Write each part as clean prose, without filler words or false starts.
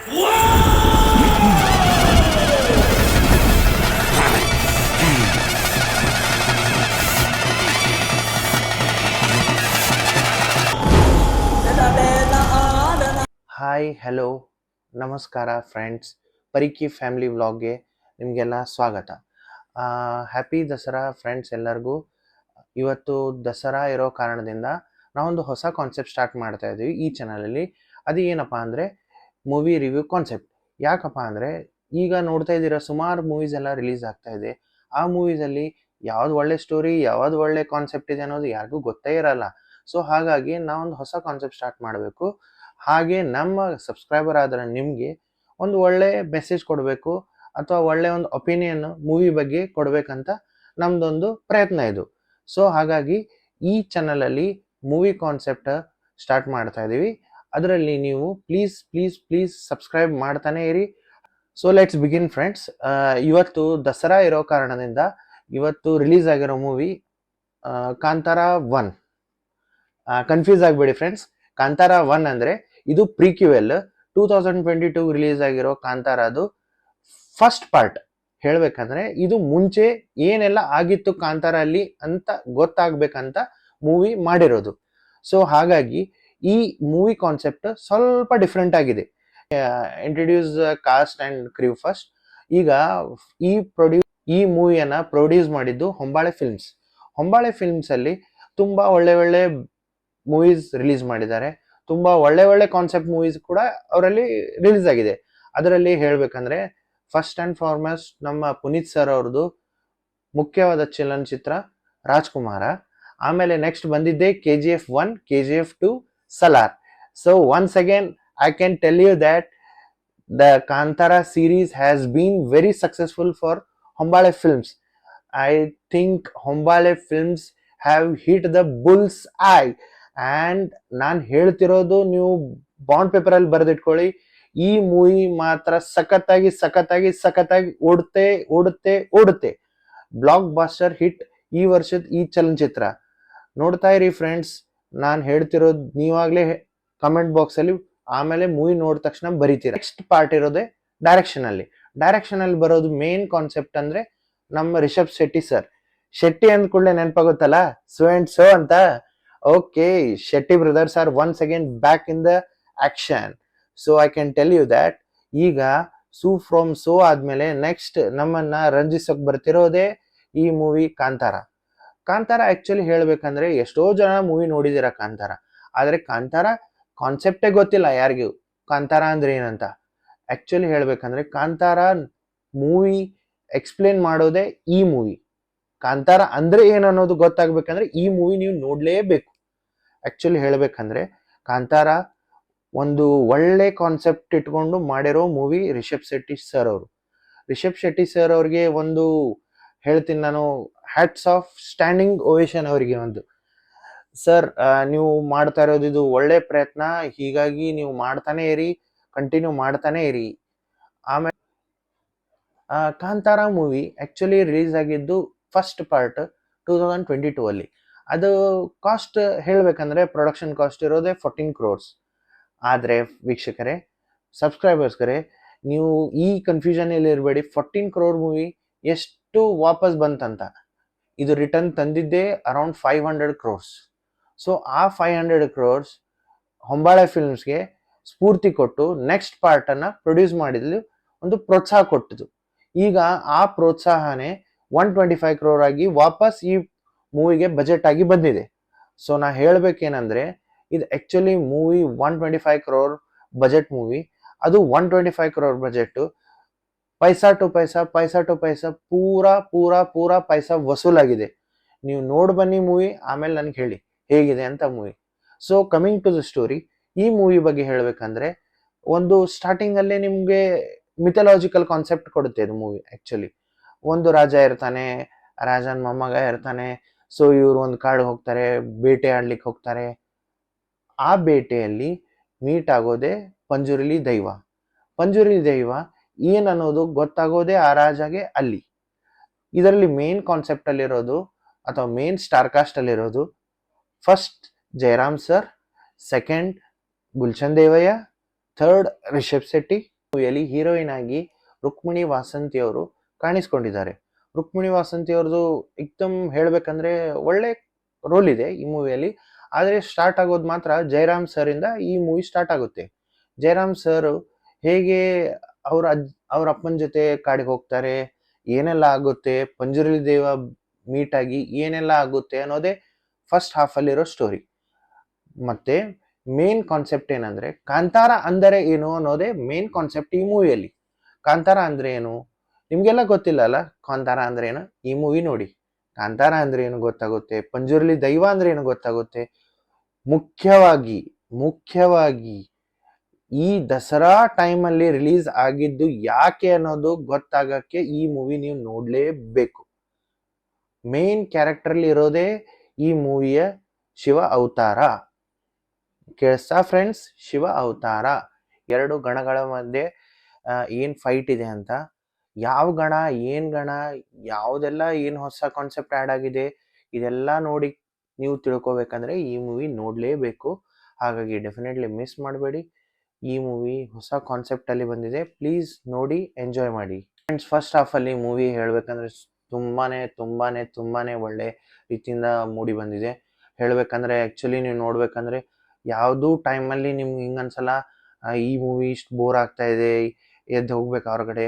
Hi hello ನಮಸ್ಕಾರ friends, ಪರಿಕಿ family ವ್ಲಾಗ್ಗೆ ನಿಮಗೆಲ್ಲ ಸ್ವಾಗತ. ಹ್ಯಾಪಿ ದಸರಾ ಫ್ರೆಂಡ್ಸ್ ಎಲ್ಲರಿಗೂ. ಇವತ್ತು ದಸರಾ ಇರೋ ಕಾರಣದಿಂದ ನಾವೊಂದು ಹೊಸ ಕಾನ್ಸೆಪ್ಟ್ ಸ್ಟಾರ್ಟ್ ಮಾಡ್ತಾ ಇದ್ದೀವಿ ಈ ಚಾನಲಲ್ಲಿ. ಅದು ಏನಪ್ಪ ಅಂದರೆ ಮೂವಿ ರಿವ್ಯೂ ಕಾನ್ಸೆಪ್ಟ್. ಯಾಕಪ್ಪ ಅಂದರೆ ಈಗ ನೋಡ್ತಾ ಇದ್ದೀರಾ ಸುಮಾರು ಮೂವೀಸ್ ಎಲ್ಲ ರಿಲೀಸ್ ಆಗ್ತಾ ಇದೆ. ಆ ಮೂವೀಸಲ್ಲಿ ಯಾವ್ದು ಒಳ್ಳೆ ಸ್ಟೋರಿ, ಯಾವ್ದು ಒಳ್ಳೆ ಕಾನ್ಸೆಪ್ಟ್ ಇದೆ ಅನ್ನೋದು ಯಾರಿಗೂ ಗೊತ್ತೇ ಇರಲ್ಲ. ಸೊ ಹಾಗಾಗಿ ನಾವೊಂದು ಹೊಸ ಕಾನ್ಸೆಪ್ಟ್ ಸ್ಟಾರ್ಟ್ ಮಾಡಬೇಕು. ಹಾಗೆ ನಮ್ಮ ಸಬ್ಸ್ಕ್ರೈಬರ್ ಆದರೆ ನಿಮಗೆ ಒಂದು ಒಳ್ಳೆ ಮೆಸೇಜ್ ಕೊಡಬೇಕು ಅಥವಾ ಒಳ್ಳೆ ಒಂದು ಒಪಿನಿಯನ್ ಮೂವಿ ಬಗ್ಗೆ ಕೊಡಬೇಕಂತ ನಮ್ದೊಂದು ಪ್ರಯತ್ನ ಇದು. ಸೊ ಹಾಗಾಗಿ ಈ ಚಾನಲಲ್ಲಿ ಮೂವಿ ಕಾನ್ಸೆಪ್ಟ್ ಸ್ಟಾರ್ಟ್ ಮಾಡ್ತಾ ಇದ್ದೀವಿ. ಅದರಲ್ಲಿ ನೀವು ಪ್ಲೀಸ್ ಪ್ಲೀಸ್ ಪ್ಲೀಸ್ ಸಬ್ಸ್ಕ್ರೈಬ್ ಮಾಡ್ತಾನೆ ಇರಿ. So let's begin friends. ಇವತ್ತು ದಸರಾ ಇರೋ ಕಾರಣದಿಂದ ಇವತ್ತು ರಿಲೀಸ್ ಆಗಿರೋ ಮೂವಿ ಕಾಂತಾರ 1. ಕನ್ಫ್ಯೂಸ್ ಆಗಬೇಡಿ ಫ್ರೆಂಡ್ಸ್, ಕಾಂತಾರ 1 ಅಂದರೆ ಇದು ಪ್ರೀಕ್ಯುವೆಲ್. 2022 ರಿಲೀಸ್ ಆಗಿರೋ ಕಾಂತಾರದು ಫಸ್ಟ್ ಪಾರ್ಟ್. ಹೇಳ್ಬೇಕಂದ್ರೆ ಇದು ಮುಂಚೆ ಏನೆಲ್ಲ ಆಗಿತ್ತು ಕಾಂತಾರ ಅಲ್ಲಿ ಅಂತ ಗೊತ್ತಾಗ್ಬೇಕಂತ ಮೂವಿ ಮಾಡಿರೋದು. ಸೊ ಹಾಗಾಗಿ ಈ ಮೂವಿ ಕಾನ್ಸೆಪ್ಟ್ ಸ್ವಲ್ಪ ಡಿಫ್ರೆಂಟ್ ಆಗಿದೆ. Introduce cost and crew first. ಈಗ ಈ ಮೂವಿಯನ್ನ ಪ್ರೊಡ್ಯೂಸ್ ಮಾಡಿದ್ದು ಹೊಂಬಾಳೆ ಫಿಲ್ಮ್ಸ್. ಹೊಂಬಾಳೆ ಫಿಲ್ಮ್ಸ್ ಅಲ್ಲಿ ತುಂಬಾ ಒಳ್ಳೆ ಒಳ್ಳೆ ಮೂವೀಸ್ ರಿಲೀಸ್ ಮಾಡಿದ್ದಾರೆ. ತುಂಬಾ ಒಳ್ಳೆ ಒಳ್ಳೆ ಕಾನ್ಸೆಪ್ಟ್ ಮೂವೀಸ್ ಕೂಡ ಅವರಲ್ಲಿ ರಿಲೀಸ್ ಆಗಿದೆ. ಅದರಲ್ಲಿ ಹೇಳ್ಬೇಕಂದ್ರೆ ಫಸ್ಟ್ ಅಂಡ್ ಫಾರ್ಮೋಸ್ಟ್ ನಮ್ಮ ಪುನೀತ್ ಸರ್ ಅವ್ರದ್ದು ಮುಖ್ಯವಾದ ಚಲನಚಿತ್ರ ರಾಜ್ಕುಮಾರ. ಆಮೇಲೆ ನೆಕ್ಸ್ಟ್ ಬಂದಿದ್ದೆ KGF 1, KGF 2, Salaar. So once again I can tell you that the Kantara series has been very successful for Hombale Films. I think Hombale Films have hit the bull's eye. And ನಾನು ಹೇಳ್ತಿರೋದು ನೀವು bond paper ಅಲ್ಲಿ ಬರೆದಿಟ್ಕೊಳ್ಳಿ. ಈ movie ಮಾತ್ರ ಸಖತ್ತಾಗಿ ಸಖತ್ತಾಗಿ ಸಖತ್ತಾಗಿ ಓಡುತ್ತೆ. ಬ್ಲಾಕ್ ಬಾಸ್ಟರ್ ಹಿಟ್ ಈ ವರ್ಷದ ಈ ಚಲನಚಿತ್ರ. ನೋಡ್ತಾ ಇರಿ ಫ್ರೆಂಡ್ಸ್. ನಾನು ಹೇಳ್ತಿರೋದು ನೀವಾಗ್ಲೇ ಕಮೆಂಟ್ ಬಾಕ್ಸ್ ಅಲ್ಲಿ ಆಮೇಲೆ ಮೂವಿ ನೋಡಿದ ತಕ್ಷಣ ಬರೀತೀರ. ನೆಕ್ಸ್ಟ್ ಪಾರ್ಟ್ ಇರೋದೇ ಡೈರೆಕ್ಷನ್ ಅಲ್ಲಿ ಬರೋದು ಮೇನ್ ಕಾನ್ಸೆಪ್ಟ್ ಅಂದ್ರೆ ನಮ್ಮ ರಿಷಬ್ ಶೆಟ್ಟಿ ಸರ್. ಶೆಟ್ಟಿ ಅಂದ ಕೂಡಲೇ ನೆನಪಾಗುತ್ತಲ್ಲ ಸೋ ಅಂಡ್ ಸೋ ಅಂತ. Okay, Shetty brothers are once again back in the action. So I can tell you that ಈಗ ಫ್ರಮ್ ಸೋ ಆದ್ಮೇಲೆ ನೆಕ್ಸ್ಟ್ ನಮ್ಮನ್ನ ರಂಜಿಸಕ್ ಬರ್ತಿರೋದೇ ಈ ಮೂವಿ ಕಾಂತಾರ. ಆಕ್ಚುಲಿ ಹೇಳ್ಬೇಕಂದ್ರೆ ಎಷ್ಟೋ ಜನ ಮೂವಿ ನೋಡಿದಿರ ಕಾಂತಾರ, ಆದ್ರೆ ಕಾಂತಾರ ಕಾನ್ಸೆಪ್ಟೇ ಗೊತ್ತಿಲ್ಲ ಯಾರಿಗೂ ಕಾಂತಾರ ಅಂದ್ರೆ ಏನಂತ. ಆಕ್ಚುಲಿ ಹೇಳ್ಬೇಕಂದ್ರೆ ಕಾಂತಾರ ಮೂವಿ ಎಕ್ಸ್ಪ್ಲೇನ್ ಮಾಡೋದೇ ಈ ಮೂವಿ. ಕಾಂತಾರ ಅಂದ್ರೆ ಏನನ್ನೋದು ಗೊತ್ತಾಗ್ಬೇಕಂದ್ರೆ ಈ ಮೂವಿ ನೀವು ನೋಡ್ಲೇಬೇಕು. ಆಕ್ಚುಲಿ ಹೇಳ್ಬೇಕಂದ್ರೆ ಕಾಂತಾರ ಒಂದು ಒಳ್ಳೆ ಕಾನ್ಸೆಪ್ಟ್ ಇಟ್ಕೊಂಡು ಮಾಡಿರೋ ಮೂವಿ ರಿಷಬ್ ಶೆಟ್ಟಿ ಸರ್ ಅವ್ರಿಗೆ ಒಂದು ಹೇಳ್ತೀನಿ ನಾನು, ಹ್ಯಾಟ್ಸ್ ಆಫ್, ಸ್ಟ್ಯಾಂಡಿಂಗ್ ಓವೇಷನ್ ಅವರಿಗೆ ಒಂದು. ಸರ್, ನೀವು ಮಾಡ್ತಾ ಇರೋದು ಇದು ಒಳ್ಳೆ ಪ್ರಯತ್ನ. ಹೀಗಾಗಿ ನೀವು ಮಾಡ್ತಾನೆ ಇರಿ, ಕಂಟಿನ್ಯೂ ಮಾಡ್ತಾನೆ ಇರಿ. ಆಮೇಲೆ ಕಾಂತಾರ ಮೂವಿ ಆಕ್ಚುಲಿ ರಿಲೀಸ್ ಆಗಿದ್ದು ಫಸ್ಟ್ ಪಾರ್ಟ್ 2022 ಅಲ್ಲಿ. ಅದು ಕಾಸ್ಟ್ ಹೇಳ್ಬೇಕಂದ್ರೆ ಪ್ರೊಡಕ್ಷನ್ ಕಾಸ್ಟ್ ಇರೋದೇ 14 crores. ಆದ್ರೆ ವೀಕ್ಷಕರೇ, ಸಬ್ಸ್ಕ್ರೈಬರ್ಸ್ಗರೇ, ನೀವು ಈ ಕನ್ಫ್ಯೂಷನ್ ಅಲ್ಲಿ ಇರಬೇಡಿ. 14 crore ಮೂವಿ ಎಷ್ಟು ವಾಪಸ್ ಬಂತಂತ. ಇದು ರಿಟರ್ನ್ ತಂದಿದ್ದೇ ಅರೌಂಡ್ 500 crores. ಸೊ ಆ 500 crores ಹೊಂಬಾಳೆ ಫಿಲ್ಮ್ಸ್ಗೆ ಸ್ಫೂರ್ತಿ ಕೊಟ್ಟು ನೆಕ್ಸ್ಟ್ ಪಾರ್ಟ್ ಅನ್ನ ಪ್ರೊಡ್ಯೂಸ್ ಮಾಡಿದ್ಲು, ಒಂದು ಪ್ರೋತ್ಸಾಹ ಕೊಟ್ಟಿದ್ದು. ಈಗ ಆ ಪ್ರೋತ್ಸಾಹನೇ 125 crore ಆಗಿ ವಾಪಸ್ ಈ ಮೂವಿಗೆ ಬಜೆಟ್ ಆಗಿ ಬಂದಿದೆ. ಸೊ ನಾ ಹೇಳ್ಬೇಕೇನಂದ್ರೆ ಇದು actually movie 125 crore budget movie. ಅದು 125 crore ಬಜೆಟ್ ಪೈಸಾ ಟು ಪೈಸಾ ಪೂರಾ ಪೈಸಾ ವಸೂಲಾಗಿದೆ. ನೀವು ನೋಡ್ ಬನ್ನಿ ಮೂವಿ, ಆಮೇಲೆ ನನ್ಗೆ ಹೇಳಿ ಹೇಗಿದೆ ಅಂತ movie. So coming to the story, ಈ ಮೂವಿ ಬಗ್ಗೆ ಹೇಳ್ಬೇಕಂದ್ರೆ ಒಂದು ಸ್ಟಾರ್ಟಿಂಗ್ ಅಲ್ಲೇ ನಿಮ್ಗೆ ಮಿಥಾಲಜಿಕಲ್ ಕಾನ್ಸೆಪ್ಟ್ ಕೊಡುತ್ತೆ ಇದು ಮೂವಿ. ಆಕ್ಚುಲಿ ಒಂದು ರಾಜ ಇರ್ತಾನೆ, ರಾಜನ್ ಮೊಮ್ಮಗ ಇರ್ತಾನೆ. ಸೊ ಇವ್ರು ಒಂದು ಕಾಡು ಹೋಗ್ತಾರೆ, ಬೇಟೆ ಆಡ್ಲಿಕ್ಕೆ ಹೋಗ್ತಾರೆ. ಆ ಬೇಟೆಯಲ್ಲಿ ಮೀಟ್ ಆಗೋದೇ ಪಂಜುರ್ಲಿ ದೈವ ಏನನ್ನೋದು ಗೊತ್ತಾಗೋದೇ ಆ ರಾಜಾಗೆ ಅಲ್ಲಿ. ಇದರಲ್ಲಿ ಮೇನ್ ಕಾನ್ಸೆಪ್ಟ್ ಅಲ್ಲಿರೋದು ಅಥವಾ ಮೇನ್ ಸ್ಟಾರ್ ಕಾಸ್ಟ್ ಅಲ್ಲಿರೋದು first Jayaram sir, second Gulshan Devaiah, third Rishab Shetty, ಮೂವಿಯಲ್ಲಿ ಹೀರೋಯಿನ್ ಆಗಿ ರುಕ್ಮಿಣಿ ವಾಸಂತಿ ಅವರು ಕಾಣಿಸ್ಕೊಂಡಿದ್ದಾರೆ. ರುಕ್ಮಿಣಿ ವಾಸಂತಿ ಅವ್ರದ್ದು ಏಕ್ದಮ್ ಹೇಳ್ಬೇಕಂದ್ರೆ ಒಳ್ಳೆ ರೋಲ್ ಇದೆ ಈ ಮೂವಿಯಲ್ಲಿ. ಆದರೆ ಸ್ಟಾರ್ಟ್ ಆಗೋದು ಮಾತ್ರ ಜಯರಾಮ್ ಸರ್ ಇಂದ ಈ ಮೂವಿ ಸ್ಟಾರ್ಟ್ ಆಗುತ್ತೆ. ಜಯರಾಮ್ ಸರ್ ಹೇಗೆ ಅವ್ರ ಅವ್ರ ಅಪ್ಪನ ಜೊತೆ ಕಾಡಿಗೆ ಹೋಗ್ತಾರೆ, ಏನೆಲ್ಲ ಆಗುತ್ತೆ, ಪಂಜುರ್ಲಿ ದೇವ ಮೀಟ್ ಆಗಿ ಏನೆಲ್ಲ ಆಗುತ್ತೆ ಅನ್ನೋದೇ ಫಸ್ಟ್ ಹಾಫ್ ಅಲ್ಲಿರೋ ಸ್ಟೋರಿ. ಮತ್ತೆ ಮೇನ್ ಕಾನ್ಸೆಪ್ಟ್ ಏನಂದ್ರೆ ಕಾಂತಾರ ಅಂದರೆ ಏನು ಅನ್ನೋದೇ ಮೇನ್ ಕಾನ್ಸೆಪ್ಟ್ ಈ ಮೂವಿಯಲ್ಲಿ. ಕಾಂತಾರ ಅಂದ್ರೆ ಏನು ನಿಮ್ಗೆಲ್ಲ ಗೊತ್ತಿಲ್ಲ ಅಲ್ಲ, ಕಾಂತಾರ ಅಂದ್ರೆ ಏನು? ಈ ಮೂವಿ ನೋಡಿ ಕಾಂತಾರ ಅಂದ್ರೆ ಏನು ಗೊತ್ತಾಗುತ್ತೆ, ಪಂಜುರ್ಲಿ ದೈವ ಅಂದ್ರೆ ಏನು ಗೊತ್ತಾಗುತ್ತೆ. ಮುಖ್ಯವಾಗಿ ಮುಖ್ಯವಾಗಿ ಈ ದಸರಾ ಟೈಮಲ್ಲಿ ರಿಲೀಸ್ ಆಗಿದ್ದು ಯಾಕೆ ಅನ್ನೋದು ಗೊತ್ತಾಗಕ್ಕೆ ಈ ಮೂವಿ ನೀವು ನೋಡ್ಲೇಬೇಕು. ಮೇನ್ ಕ್ಯಾರೆಕ್ಟರ್ ಅಲ್ಲಿ ಇರೋದೇ ಈ ಮೂವಿಯ ಶಿವ ಅವತಾರ. ಕೇಳಿಸ್ತಾ ಫ್ರೆಂಡ್ಸ್? ಶಿವ ಅವತಾರ. ಎರಡು ಗಣಗಳ ಮಧ್ಯೆ ಏನ್ ಫೈಟ್ ಇದೆ ಅಂತ, ಯಾವ ಗಣ ಏನ್ ಗಣ, ಯಾವ್ದೆಲ್ಲ ಏನ್ ಹೊಸ ಕಾನ್ಸೆಪ್ಟ್ ಆಡ್ ಆಗಿದೆ, ಇದೆಲ್ಲ ನೋಡಿ ನೀವು ತಿಳ್ಕೊಬೇಕಂದ್ರೆ ಈ ಮೂವಿ ನೋಡ್ಲೇಬೇಕು. ಹಾಗಾಗಿ ಡೆಫಿನೆಟ್ಲಿ ಮಿಸ್ ಮಾಡಬೇಡಿ. ಈ ಮೂವಿ ಹೊಸ ಕಾನ್ಸೆಪ್ಟ್ ಅಲ್ಲಿ ಬಂದಿದೆ, ಪ್ಲೀಸ್ ನೋಡಿ ಎಂಜಾಯ್ ಮಾಡಿ. ಫ್ರೆಂಡ್ಸ್, ಫಸ್ಟ್ ಹಾಫ್ ಅಲ್ಲಿ ಮೂವಿ ಹೇಳ್ಬೇಕಂದ್ರೆ ತುಂಬಾನೇ ಒಳ್ಳೆ ರೀತಿಯಿಂದ ಮೂಡಿ ಬಂದಿದೆ. ಹೇಳ್ಬೇಕಂದ್ರೆ ಆಕ್ಚುಲಿ ನೀವು ನೋಡ್ಬೇಕಂದ್ರೆ ಯಾವ್ದು ಟೈಮಲ್ಲಿ ನಿಮ್ಗೆ ಹಿಂಗ ಅನ್ಸಲ್ಲ ಈ ಮೂವಿ ಇಷ್ಟು ಬೋರ್ ಆಗ್ತಾ ಇದೆ, ಎದ್ದು ಹೋಗ್ಬೇಕು ಹೊರಗಡೆ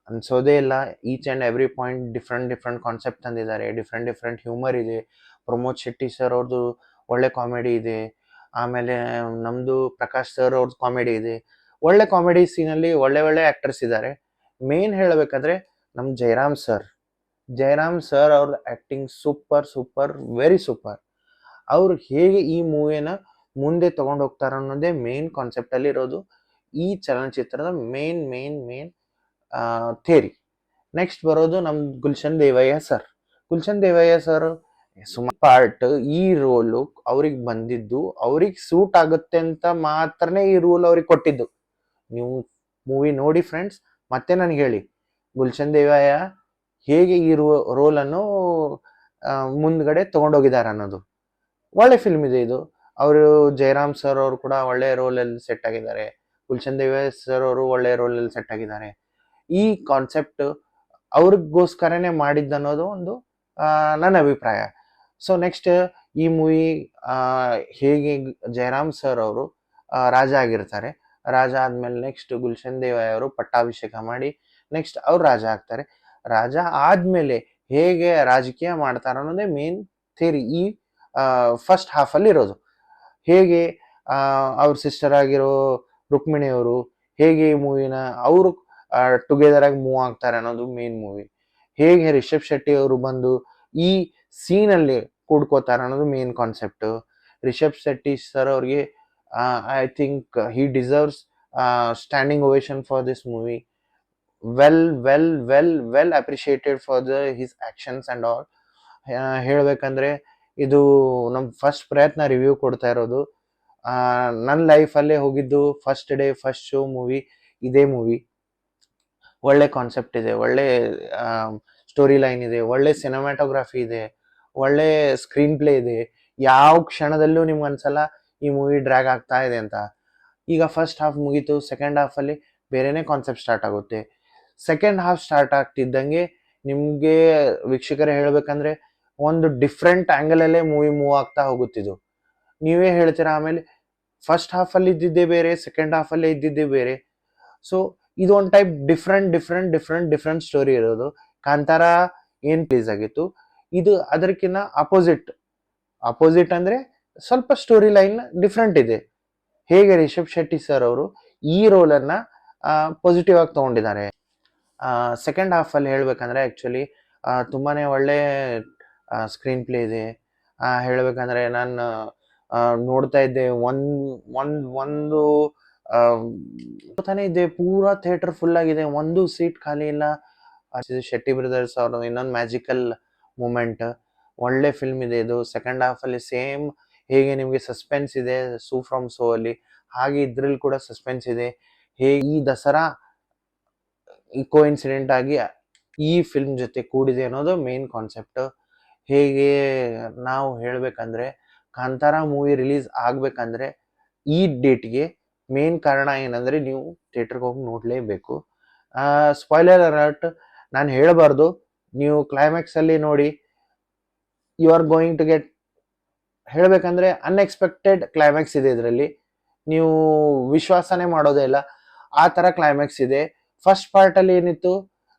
ಅನ್ಸೋದೇ ಇಲ್ಲ. Each and every point different concept ತಂದಿದ್ದಾರೆ, ಡಿಫ್ರೆಂಟ್ ಹ್ಯೂಮರ್ ಇದೆ. ಪ್ರಮೋದ್ ಶೆಟ್ಟಿ ಸರ್ ಅವ್ರದ್ದು ಒಳ್ಳೆ ಕಾಮಿಡಿ ಇದೆ. ಆಮೇಲೆ ನಮ್ದು ಪ್ರಕಾಶ್ ಸರ್ ಅವ್ರದ್ದು ಕಾಮಿಡಿ ಇದೆ. ಒಳ್ಳೆ ಕಾಮಿಡಿ ಸೀನಲ್ಲಿ ಒಳ್ಳೆ ಆಕ್ಟರ್ಸ್ ಇದ್ದಾರೆ. ಮೇನ್ ಹೇಳ್ಬೇಕಂದ್ರೆ ನಮ್ ಜಯರಾಮ್ ಸರ್ ಅವ್ರ ಆಕ್ಟಿಂಗ್ ಸೂಪರ್ ವೆರಿ ಸೂಪರ್. ಅವ್ರು ಹೇಗೆ ಈ ಮೂವಿನ ಮುಂದೆ ತಗೊಂಡು ಹೋಗ್ತಾರ ಅನ್ನೋದೇ ಮೇನ್ ಕಾನ್ಸೆಪ್ಟ್ ಅಲ್ಲಿ ಇರೋದು ಈ ಚಲನಚಿತ್ರದ ಮೇನ್ ಥೇರಿ. ನೆಕ್ಸ್ಟ್ ಬರೋದು ನಮ್ ಗುಲ್ಶನ್ ದೇವಯ್ಯ ಸರ್ ಸುಮಾರು ಪಾರ್ಟ್ ಈ ರೋಲು ಅವ್ರಿಗೆ ಬಂದಿದ್ದು, ಅವ್ರಿಗೆ ಸೂಟ್ ಆಗುತ್ತೆ ಅಂತ ಮಾತ್ರನೇ ಈ ರೋಲ್ ಅವ್ರಿಗೆ ಕೊಟ್ಟಿದ್ದು. ನೀವು ಮೂವಿ ನೋಡಿ ಫ್ರೆಂಡ್ಸ್, ಮತ್ತೆ ನನಗೆ ಹೇಳಿ ಗುಲ್ಶನ್ ದೇವಯ್ಯ ಹೇಗೆ ಈ ರೋಲ್ ಅನ್ನು ಮುಂದ್ಗಡೆ ತಗೊಂಡೋಗಿದ್ದಾರೆ ಅನ್ನೋದು. ಒಳ್ಳೆ ಫಿಲ್ಮ್ ಇದೆ ಇದು. ಅವರು ಜಯರಾಮ್ ಸರ್ ಅವರು ಕೂಡ ಒಳ್ಳೆ ರೋಲ್ ಅಲ್ಲಿ ಸೆಟ್ ಆಗಿದ್ದಾರೆ, ಗುಲ್ಶನ್ ದೇವಯ್ಯ ಸರ್ ಅವರು ಒಳ್ಳೆ ರೋಲ್ ಅಲ್ಲಿ ಸೆಟ್ ಆಗಿದ್ದಾರೆ. ಈ ಕಾನ್ಸೆಪ್ಟ್ ಅವ್ರಿಗೋಸ್ಕರನೇ ಮಾಡಿದ್ದನ್ನೋದು ಒಂದು ನನ್ನ ಅಭಿಪ್ರಾಯ. ಸೊ ನೆಕ್ಸ್ಟ್ ಈ ಮೂವಿ ಹೇಗೆ ಜಯರಾಮ್ ಸರ್ ಅವರು ರಾಜ ಆಗಿರ್ತಾರೆ, ರಾಜ ಆದ್ಮೇಲೆ ನೆಕ್ಸ್ಟ್ ಗುಲ್ಶನ್ ದೇವಯ್ಯ ಅವರು ಪಟ್ಟಾಭಿಷೇಕ ಮಾಡಿ ನೆಕ್ಸ್ಟ್ ಅವ್ರು ರಾಜ ಆಗ್ತಾರೆ. ರಾಜ ಆದ್ಮೇಲೆ ಹೇಗೆ ರಾಜಕೀಯ ಮಾಡ್ತಾರೆ ಅನ್ನೋದೇ ಮೇನ್ ಥಿಯರಿ ಈ ಫಸ್ಟ್ ಹಾಫ್ ಅಲ್ಲಿ ಇರೋದು. ಹೇಗೆ ಅವ್ರ ಸಿಸ್ಟರ್ ಆಗಿರೋ ರುಕ್ಮಿಣಿ ಅವರು ಹೇಗೆ ಈ ಮೂವಿನ ಅವರು ಟುಗೆದರ್ ಆಗಿ ಮೂವ್ ಆಗ್ತಾರೆ ಅನ್ನೋದು ಮೇನ್ ಮೂವಿ. ಹೇಗೆ ರಿಷಬ್ ಶೆಟ್ಟಿ ಅವರು ಬಂದು ಈ ಸೀನ್ ಅಲ್ಲಿ ಕೂಡ್ಕೋತಾರೆ ಅನ್ನೋದು main concept. Rishab Shetty sir ಅವ್ರಿಗೆ I think he deserves standing ovation for this movie. Well appreciated for his actions and all. ಹೇಳ್ಬೇಕಂದ್ರೆ ಇದು ನಮ್ ಫಸ್ಟ್ ಪ್ರಯತ್ನ ರಿವ್ಯೂ ಕೊಡ್ತಾ ಇರೋದು. ನನ್ನ ಲೈಫಲ್ಲೇ ಹೋಗಿದ್ದು first day first show movie ಇದೇ ಮೂವಿ. ಒಳ್ಳೆ ಕಾನ್ಸೆಪ್ಟ್ ಇದೆ, ಒಳ್ಳೆ ಸ್ಟೋರಿ ಲೈನ್ ಇದೆ, ಒಳ್ಳೆ ಸಿನಿಮಾಟೋಗ್ರಫಿ ಇದೆ, ಒಳ್ಳೆ ಸ್ಕ್ರೀನ್ ಪ್ಲೇ ಇದೆ. ಯಾವ ಕ್ಷಣದಲ್ಲೂ ನಿಮ್ಗೆ ಅನ್ಸಲ್ಲ ಈ ಮೂವಿ ಡ್ರ್ಯಾಗ್ ಆಗ್ತಾ ಇದೆ ಅಂತ. ಈಗ ಫಸ್ಟ್ ಹಾಫ್ ಮುಗೀತು, ಸೆಕೆಂಡ್ ಹಾಫ್ ಅಲ್ಲಿ ಬೇರೆನೆ ಕಾನ್ಸೆಪ್ಟ್ ಸ್ಟಾರ್ಟ್ ಆಗುತ್ತೆ. ಸೆಕೆಂಡ್ ಹಾಫ್ ಸ್ಟಾರ್ಟ್ ಆಗ್ತಿದ್ದಂಗೆ ನಿಮ್ಗೆ ವೀಕ್ಷಕರೇ ಹೇಳ್ಬೇಕಂದ್ರೆ ಒಂದು ಡಿಫ್ರೆಂಟ್ ಆಂಗಲ್ ಅಲ್ಲೇ ಮೂವಿ ಮೂವ್ ಆಗ್ತಾ ಹೋಗುತ್ತಿದ್ದು. ನೀವೇ ಹೇಳ್ತೀರಾ ಆಮೇಲೆ ಫಸ್ಟ್ ಹಾಫ್ ಅಲ್ಲಿ ಇದ್ದಿದ್ದೇ ಬೇರೆ, ಸೆಕೆಂಡ್ ಹಾಫ್ ಅಲ್ಲೇ ಇದ್ದಿದ್ದೇ ಬೇರೆ. ಸೊ ಇದು ಒಂದು ಟೈಪ್ ಡಿಫ್ರೆಂಟ್ ಸ್ಟೋರಿ ಇರೋದು. ಕಾಂತಾರ ಏನ್ ಪ್ಲೀಸ್ ಆಗಿತ್ತು, ಇದು ಅದಕ್ಕಿಂತ ಅಪೋಸಿಟ್ ಅಂದ್ರೆ ಸ್ವಲ್ಪ ಸ್ಟೋರಿ ಲೈನ್ ಡಿಫ್ರೆಂಟ್ ಇದೆ. ಹೇಗೆ ರಿಷಬ್ ಶೆಟ್ಟಿ ಸರ್ ಅವರು ಈ ರೋಲ್ ಅನ್ನ ಪಾಸಿಟಿವ್ ಆಗಿ ತಗೊಂಡಿದ್ದಾರೆ. ಸೆಕೆಂಡ್ ಹಾಫ್ ಅಲ್ಲಿ ಹೇಳ್ಬೇಕಂದ್ರೆ ಆಕ್ಚುಲಿ ತುಂಬಾನೇ ಒಳ್ಳೆ ಸ್ಕ್ರೀನ್ ಪ್ಲೇ ಇದೆ. ಹೇಳ್ಬೇಕಂದ್ರೆ ನಾನು ನೋಡ್ತಾ ಇದ್ದೆ ಒಂದು ತಾನೇ ಇದೆ, ಪೂರಾ ಥಿಯೇಟರ್ ಫುಲ್ ಆಗಿದೆ, ಒಂದು ಸೀಟ್ ಖಾಲಿ ಇಲ್ಲ. ಶೆಟ್ಟಿ ಬ್ರದರ್ಸ್ ಅವ್ರ ಇನ್ನೊಂದು ಮ್ಯಾಜಿಕಲ್ ಮೂಮೆಂಟ್. ಒಳ್ಳೆ ಫಿಲ್ಮ್ ಇದೆ ಇದು. ಸೆಕೆಂಡ್ ಹಾಫ್ ಅಲ್ಲಿ ಸೇಮ್ ಹೇಗೆ ನಿಮ್ಗೆ ಸಸ್ಪೆನ್ಸ್ ಇದೆ ಸೂ ಫ್ರಮ್ ಸೋ ಅಲ್ಲಿ, ಹಾಗೆ ಇದ್ರಲ್ಲಿ ಕೂಡ ಸಸ್ಪೆನ್ಸ್ ಇದೆ. ಹೇಗೆ ಈ ದಸರಾ ಕೋ ಇನ್ಸಿಡೆಂಟ್ ಆಗಿ ಈ ಫಿಲ್ಮ್ ಜೊತೆ ಕೂಡಿದೆ ಅನ್ನೋದು ಮೇನ್ ಕಾನ್ಸೆಪ್ಟ್. ಹೇಗೆ ನಾವು ಹೇಳ್ಬೇಕಂದ್ರೆ ಕಾಂತಾರ ಮೂವಿ ರಿಲೀಸ್ ಆಗ್ಬೇಕಂದ್ರೆ ಈ ಡೇಟ್ಗೆ ಮೇನ್ ಕಾರಣ ಏನಂದರೆ ನೀವು ಥಿಯೇಟ್ರಿಗೆ ಹೋಗಿ ನೋಡಲೇಬೇಕು. ಸ್ಪಾಯ್ಲರ್ ಅಲರ್ಟ್, ನಾನು ಹೇಳಬಾರ್ದು, ನೀವು ಕ್ಲೈಮ್ಯಾಕ್ಸಲ್ಲಿ ನೋಡಿ, you are going to get, ಹೇಳಬೇಕಂದ್ರೆ ಅನ್ಎಕ್ಸ್ಪೆಕ್ಟೆಡ್ ಕ್ಲೈಮ್ಯಾಕ್ಸ್ ಇದೆ ಇದರಲ್ಲಿ, ನೀವು ವಿಶ್ವಾಸನೇ ಮಾಡೋದೇ ಇಲ್ಲ ಆ ಥರ ಕ್ಲೈಮ್ಯಾಕ್ಸ್ ಇದೆ. ಫಸ್ಟ್ ಪಾರ್ಟಲ್ಲಿ ಏನಿತ್ತು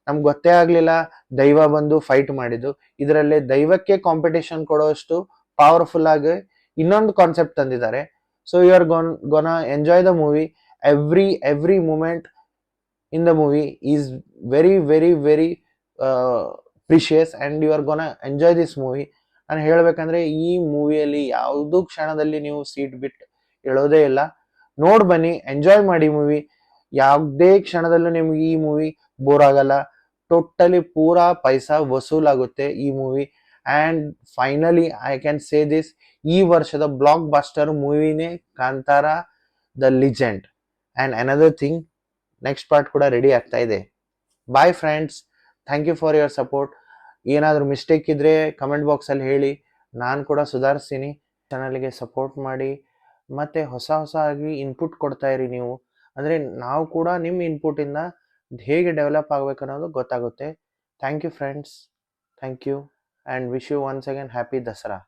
ನಮ್ಗೆ ಗೊತ್ತೇ ಆಗಲಿಲ್ಲ, ದೈವ ಬಂದು ಫೈಟ್ ಮಾಡಿದ್ದು. ಇದರಲ್ಲಿ ದೈವಕ್ಕೆ ಕಾಂಪಿಟೇಷನ್ ಕೊಡೋಷ್ಟು ಪವರ್ಫುಲ್ ಆಗಿ ಇನ್ನೊಂದು ಕಾನ್ಸೆಪ್ಟ್ ತಂದಿದ್ದಾರೆ. So you are gonna enjoy the movie. Every moment in the movie is very precious and you are gonna enjoy this movie. ನಾನು ಹೇಳಬೇಕಂದ್ರೆ ಈ ಮೂವಿಯಲ್ಲಿ ಯಾವುದೂ ಕ್ಷಣದಲ್ಲಿ ನೀವು ಸೀಟ್ ಬಿಟ್ಟು ಹೇಳೋದೇ ಇಲ್ಲ. ನೋಡಿ ಬನ್ನಿ, ಎಂಜಾಯ್ ಮಾಡಿ ಮೂವಿ. ಯಾವುದೇ ಕ್ಷಣದಲ್ಲೂ ನಿಮ್ಗೆ ಈ ಮೂವಿ ಬೋರ್ ಆಗಲ್ಲ. ಟೋಟಲಿ ಪೂರಾ ಪೈಸಾ ವಸೂಲಾಗುತ್ತೆ ಈ movie. And finally I can say this, ಈ ವರ್ಷದ ಬ್ಲಾಕ್ ಬಸ್ಟರ್ ಮೂವಿನೇ Kantara the legend. And another thing, next part ಕೂಡ ರೆಡಿ ಆಗ್ತಾ ಇದೆ. Bye friends, thank you for your support. ಏನಾದರೂ ಮಿಸ್ಟೇಕ್ ಇದ್ದರೆ ಕಮೆಂಟ್ ಬಾಕ್ಸಲ್ಲಿ ಹೇಳಿ, ನಾನು ಕೂಡ ಸುಧಾರಿಸ್ತೀನಿ. ಚಾನಲ್ಗೆ ಸಪೋರ್ಟ್ ಮಾಡಿ ಮತ್ತು ಹೊಸ ಆಗಿ ಇನ್ಪುಟ್ ಕೊಡ್ತಾ ಇರಿ ನೀವು. ಅಂದರೆ ನಾವು ಕೂಡ ನಿಮ್ಮ ಇನ್ಪುಟಿಂದ ಹೇಗೆ ಡೆವಲಪ್ ಆಗಬೇಕು ಅನ್ನೋದು ಗೊತ್ತಾಗುತ್ತೆ. Thank you friends, thank you and wish you once again happy Dasara.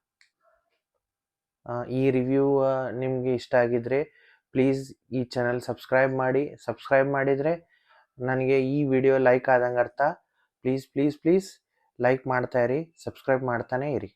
ಈ ರಿವ್ಯೂ ನಿಮಗೆ ಇಷ್ಟ ಆಗಿದ್ದರೆ ಪ್ಲೀಸ್ ಈ ಚಾನಲ್ ಸಬ್ಸ್ಕ್ರೈಬ್ ಮಾಡಿ. ಸಬ್ಸ್ಕ್ರೈಬ್ ಮಾಡಿದರೆ ನನಗೆ ಈ ವಿಡಿಯೋ ಲೈಕ್ ಆದಂಗೆ ಅರ್ಥ. ಪ್ಲೀಸ್ ಲೈಕ್ ಮಾಡ್ತಾ ಇರಿ, ಸಬ್ಸ್ಕ್ರೈಬ್ ಮಾಡ್ತಾನೆ ಇರಿ.